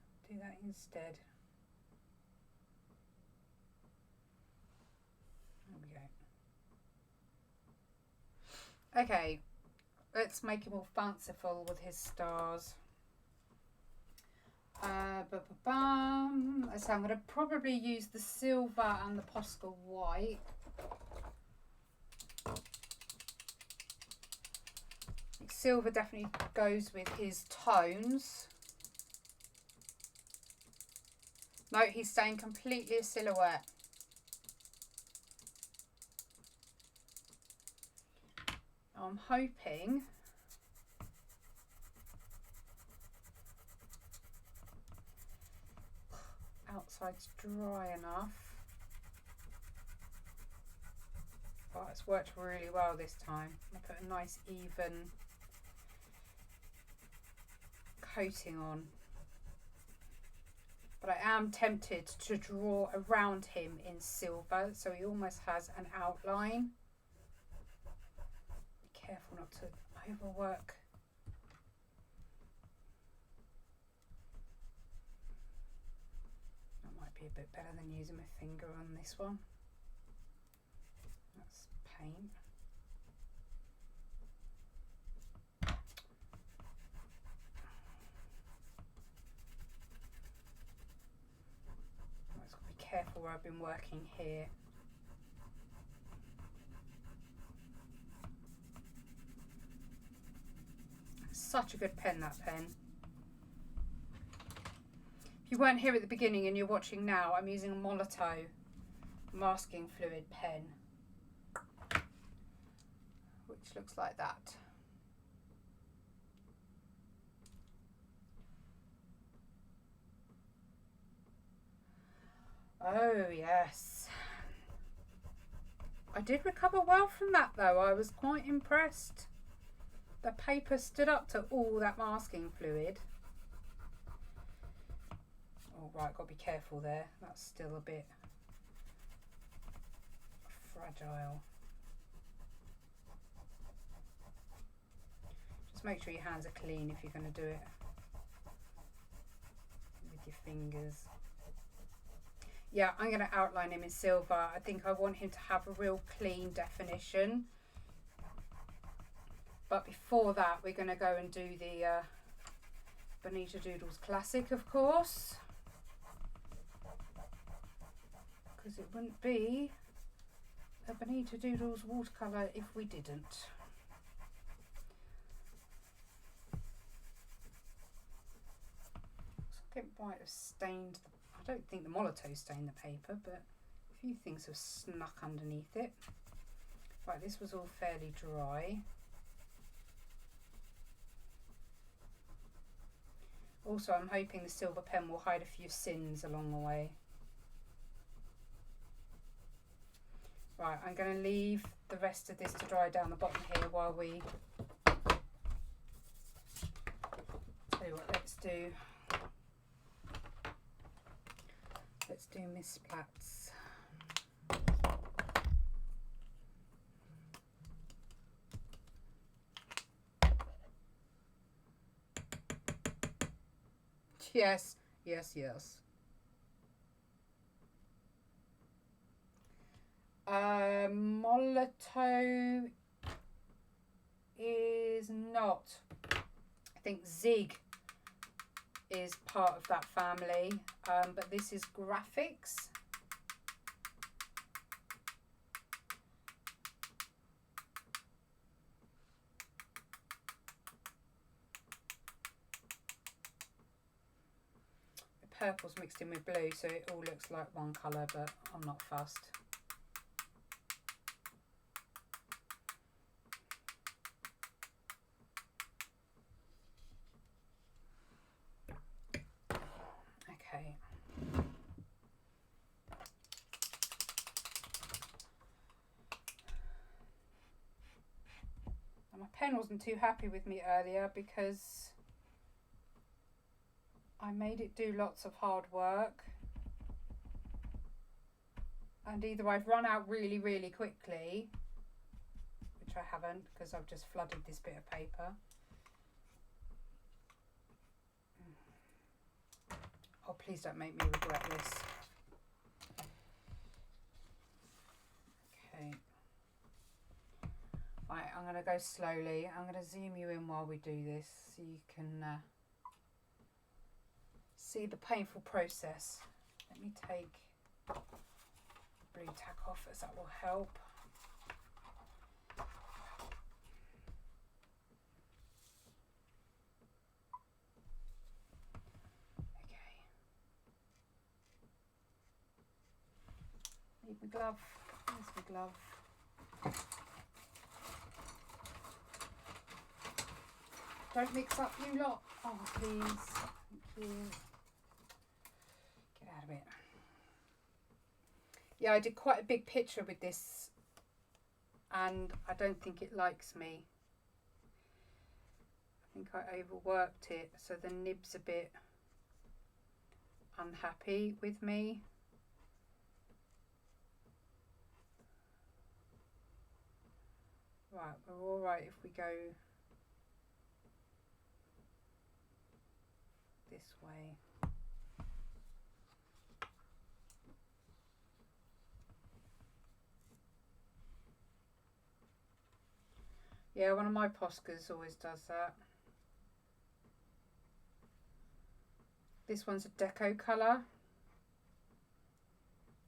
Let's do that instead. There we go. Okay, let's make him all fanciful with his stars. So I'm going to probably use the silver and the Posca white. Silver definitely goes with his tones. No, he's staying completely a silhouette. I'm hoping outside's dry enough. Oh, it's worked really well this time. I put a nice even coating on. But I am tempted to draw around him in silver so he almost has an outline. Be careful not to overwork. That might be a bit better than using my finger on this one. That's paint. I've got to be careful where I've been working here. Such a good pen, that pen. If you weren't here at the beginning and you're watching now, I'm using a Molotow masking fluid pen, which looks like that. Oh yes, I did recover well from that though. I was quite impressed. The paper stood up to all that masking fluid. Oh right, got to be careful there. That's still a bit fragile. Just make sure your hands are clean if you're going to do it with your fingers. Yeah, I'm going to outline him in silver. I think I want him to have a real clean definition. But before that, we're going to go and do the Bonnita Doodles Classic, of course. Because it wouldn't be the Bonnita Doodles watercolour if we didn't. I think it might have stained, I don't think the Molotow stained the paper, but a few things have snuck underneath it. Right, this was all fairly dry. Also, I'm hoping the silver pen will hide a few sins along the way. Right, I'm going to leave the rest of this to dry down the bottom here while we... Tell you what, let's do Miss Splats. Yes, yes, yes. Molotow is not. I think Zig is part of that family, but this is graphics. The purple's mixed in with blue, so it all looks like one colour, but I'm not fussed. Okay. And my pen wasn't too happy with me earlier because I made it do lots of hard work, and either I've run out really, really quickly, which I haven't because I've just flooded this bit of paper. Oh, please don't make me regret this. Okay. Right, I'm going to go slowly. I'm going to zoom you in while we do this so you can see the painful process. Let me take blue tack off as that will help. Need my glove. There's my glove. Don't mix up, you lot. Oh, please. Thank you. Get out of it. Yeah, I did quite a big picture with this, and I don't think it likes me. I think I overworked it, so the nib's a bit unhappy with me. Right, we're all right if we go this way. Yeah, one of my Poscas always does that. This one's a deco colour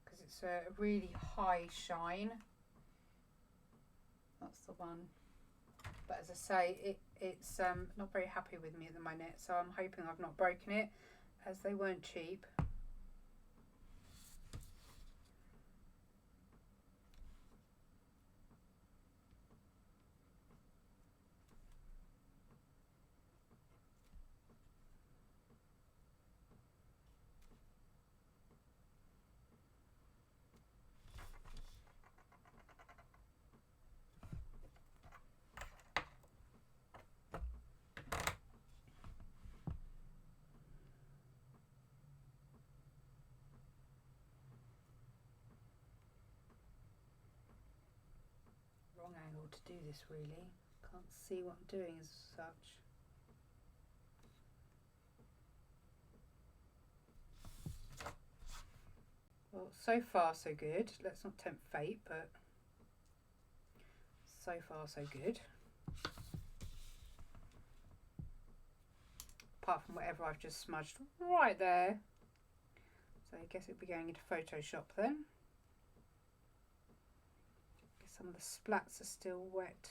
because it's a really high shine. That's the one. But as I say, it's not very happy with me at the moment, so I'm hoping I've not broken it, as they weren't cheap. Wrong angle to do this, really. Can't see what I'm doing as such. Well, so far so good. Let's not tempt fate, but so far so good. Apart from whatever I've just smudged right there. So I guess it'll be going into Photoshop then. Some of the splats are still wet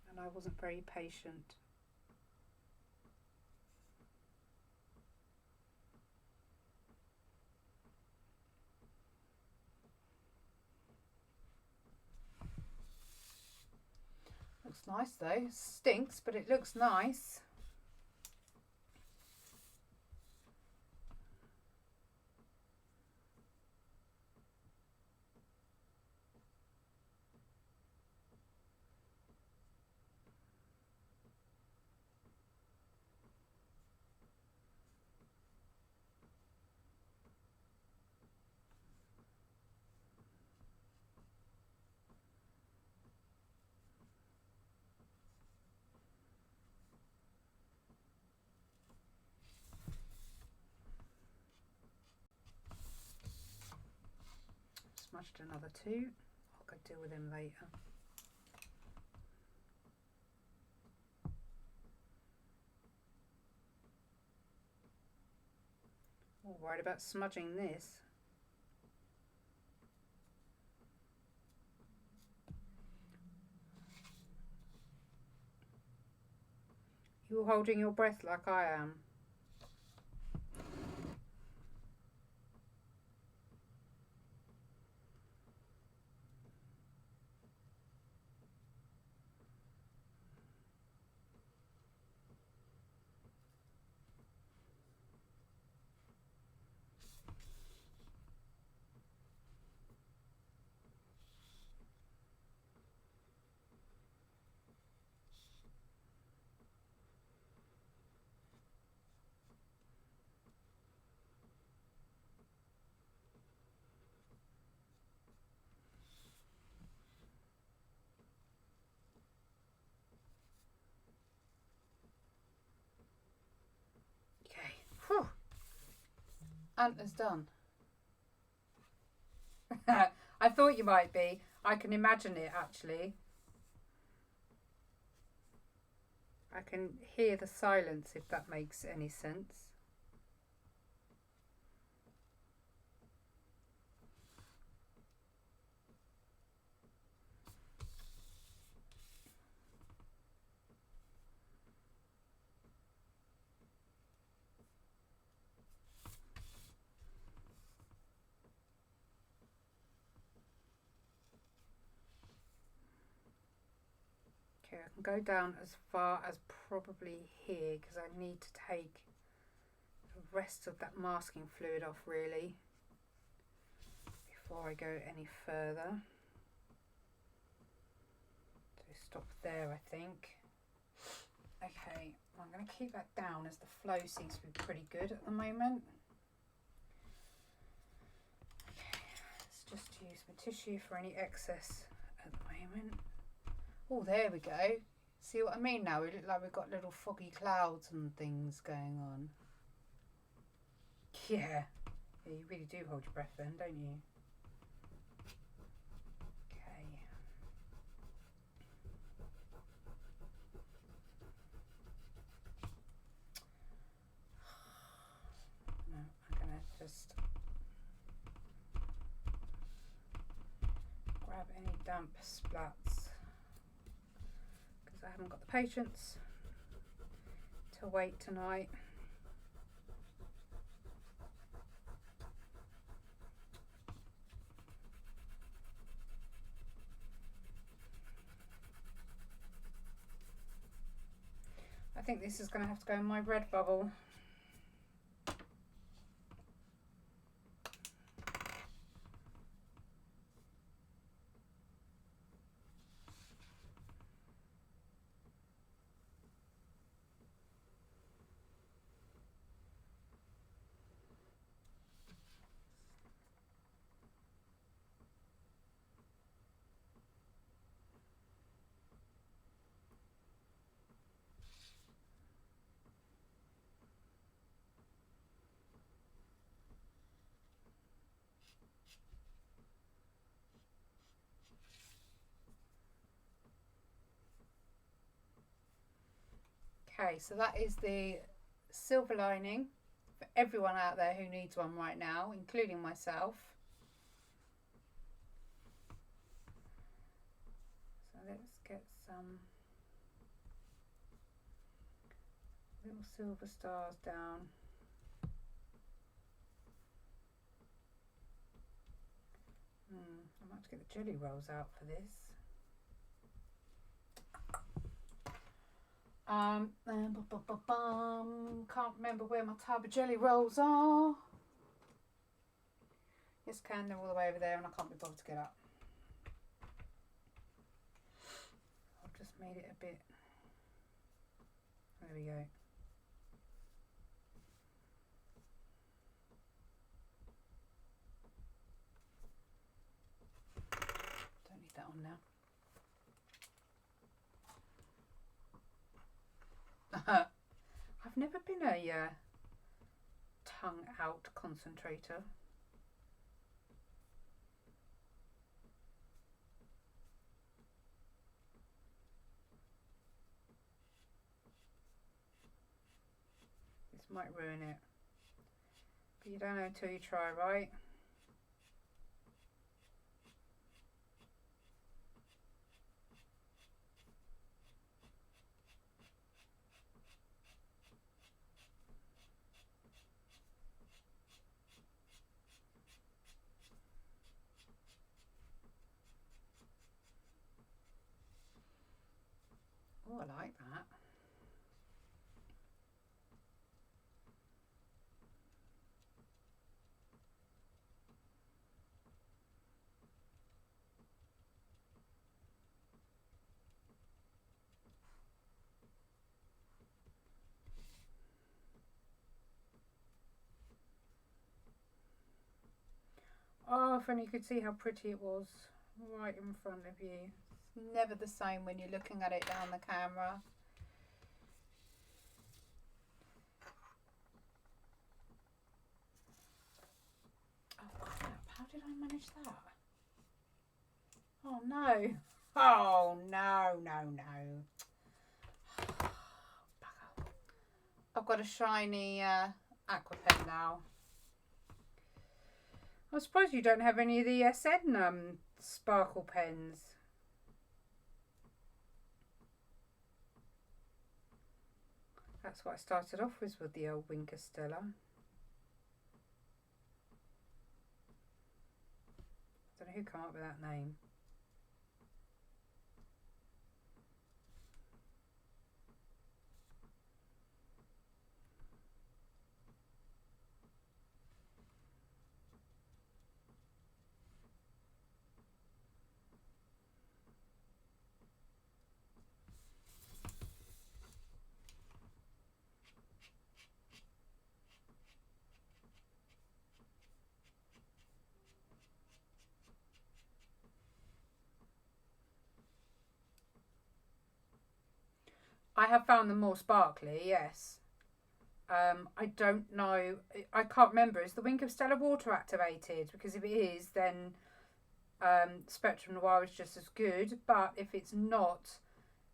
and I wasn't very patient. Looks nice though. Stinks, but it looks nice. Smashed another two. I'll go deal with him later. All worried about smudging this. You're holding your breath like I am. Whew. Antler's done. I thought you might be. I can imagine it actually. I can hear the silence, if that makes any sense. Okay, I can go down as far as probably here because I need to take the rest of that masking fluid off really before I go any further. So stop there, I think. Okay, I'm going to keep that down as the flow seems to be pretty good at the moment. Okay, let's just use my tissue for any excess at the moment. Oh, there we go. See what I mean now? We look like we've got little foggy clouds and things going on. Yeah. Yeah, you really do hold your breath then, don't you? Okay. No, I'm going to just grab any damp splats. I haven't got the patience to wait tonight. I think this is going to have to go in my red bubble. Okay, so that is the silver lining for everyone out there who needs one right now, including myself. let's get some little silver stars down. I might have to get the jelly rolls out for this. Can't remember where my tub of jelly rolls are. Yes, they're all the way over there and I can't be bothered to get up. I've just made it a bit. There we go. Don't need that on now. I've never been a tongue out concentrator. This might ruin it, but you don't know until you try, right? Oh, I like that. Oh, if only you could see how pretty it was right in front of you. It's never the same when you're looking at it down the camera. Oh crap, how did I manage that? Oh no. Oh no, no, no. I've got a shiny aqua pen now. I suppose you don't have any of the SN sparkle pens. That's what I started off with the old Winker Stella. I don't know who came up with that name. I have found them more sparkly, yes. I don't know, I can't remember, is the Winker Stella water activated? Because if it is, then Spectrum Noir is just as good, but if it's not,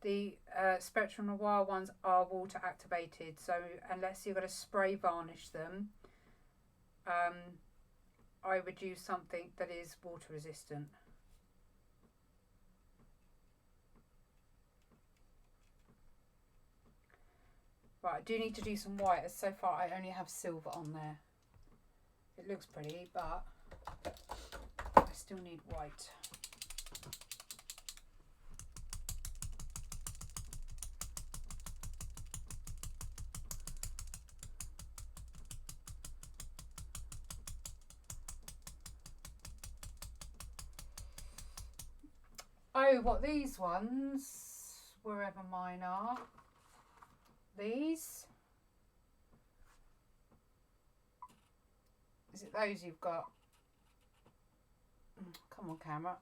the Spectrum Noir ones are water activated, so unless you're going to spray varnish them, I would use something that is water resistant. Right, I do need to do some white, as so far I only have silver on there. It looks pretty, but I still need white. Oh, what, these ones? Wherever mine are. These? Is it those you've got? Come on, camera.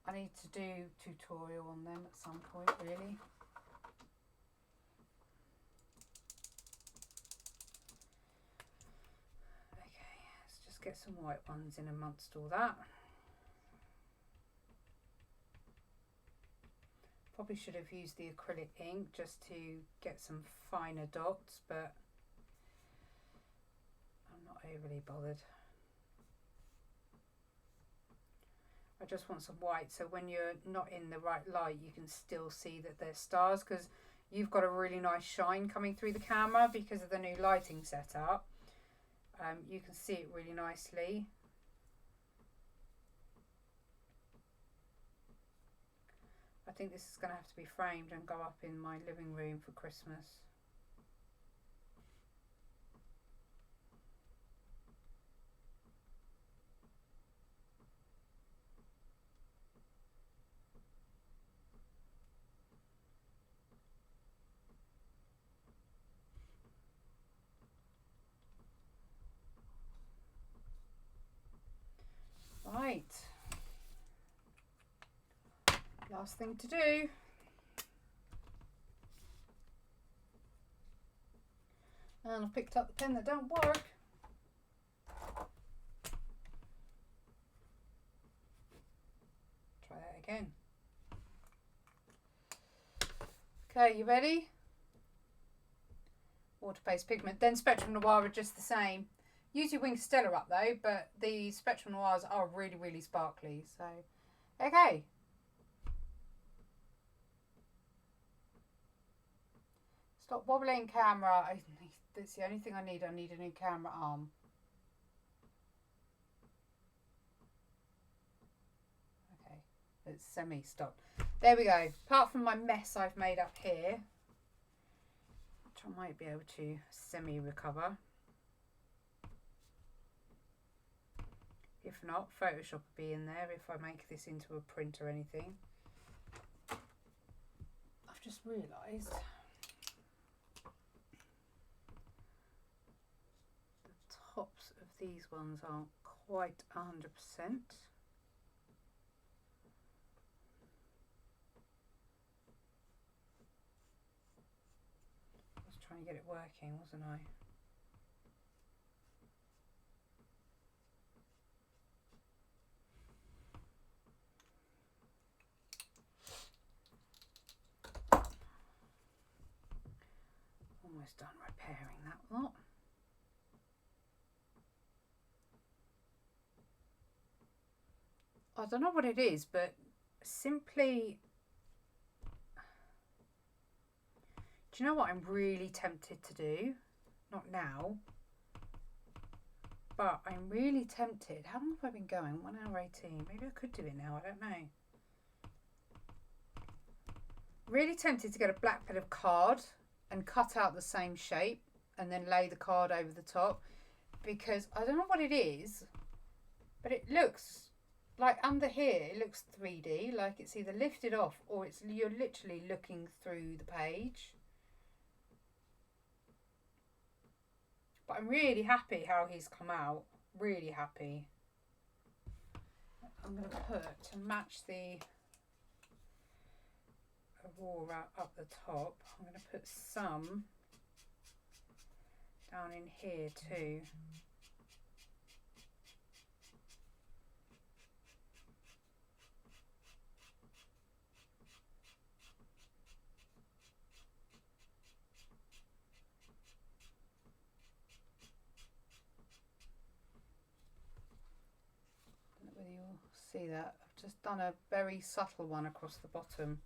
I need to do tutorial on them at some point, really. Okay, let's just get some white ones in amongst all that. Probably should have used the acrylic ink just to get some finer dots, but I'm not overly bothered. I just want some white, so when you're not in the right light, you can still see that there's stars, because you've got a really nice shine coming through the camera because of the new lighting setup. You can see it really nicely. I think this is going to have to be framed and go up in my living room for Christmas. Right. Last thing to do. And I've picked up the pen that don't work. Try that again. Okay, you ready? Water-based pigment. Then Spectrum Noir are just the same. Use your Wing Stella up though, but the Spectrum Noirs are really, really sparkly. So, okay. Stop wobbling, camera. That's the only thing I need. I need a new camera arm. Okay, it's semi-stopped. There we go. Apart from my mess I've made up here, which I might be able to semi-recover. If not, Photoshop will be in there if I make this into a print or anything. I've just realised the tops of these ones aren't quite 100%. I was trying to get it working, wasn't I? Almost done repairing that lot. I don't know what it is, but simply, do you know what I'm really tempted to do? Not now, but I'm really tempted. How long have I been going? 1 hour 18. Maybe I could do it now. I don't know. Really tempted to get a black bit of card and cut out the same shape and then lay the card over the top, because I don't know what it is, but it looks like under here it looks 3D, like it's either lifted off or it's you're literally looking through the page. But I'm really happy how he's come out, really happy. I'm going to put, to match the Aurora up the top, I'm going to put some down in here too. I don't know whether you'll see that. I've just done a very subtle one across the bottom.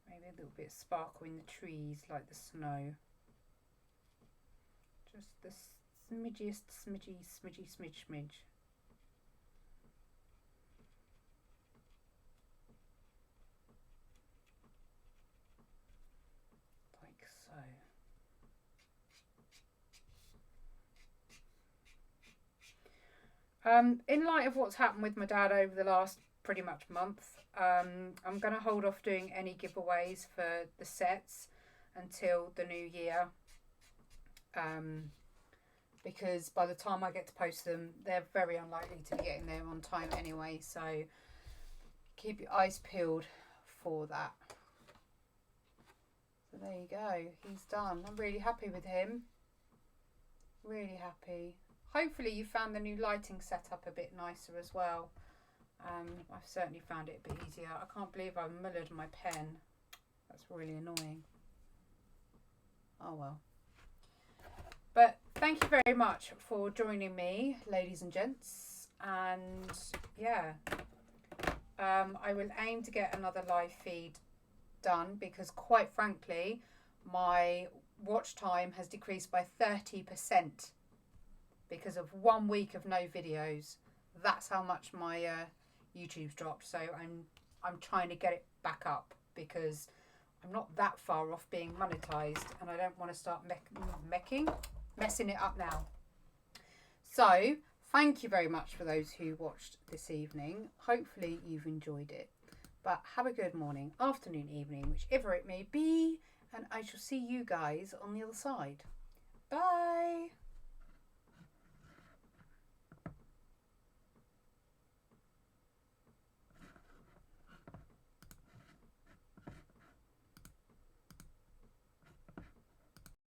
Maybe a little bit of sparkle in the trees like the snow. Just the smidgiest, smidge. Like so. In light of what's happened with my dad over the last pretty much month, I'm going to hold off doing any giveaways for the sets until the new year, because by the time I get to post them, they're very unlikely to be getting there on time anyway, so keep your eyes peeled for that. So there you go, he's done. I'm really happy with him, really happy. Hopefully you found the new lighting setup a bit nicer as well. I've certainly found it a bit easier. I can't believe I've mullered my pen. That's really annoying. Oh well. But thank you very much for joining me, ladies and gents. And yeah, I will aim to get another live feed done because, quite frankly, my watch time has decreased by 30% because of 1 week of no videos. That's how much my YouTube's dropped. So I'm trying to get it back up because I'm not that far off being monetized, and I don't want to start messing it up now. So thank you very much for those who watched this evening. Hopefully you've enjoyed it. But have a good morning, afternoon, evening, whichever it may be, and I shall see you guys on the other side. Bye.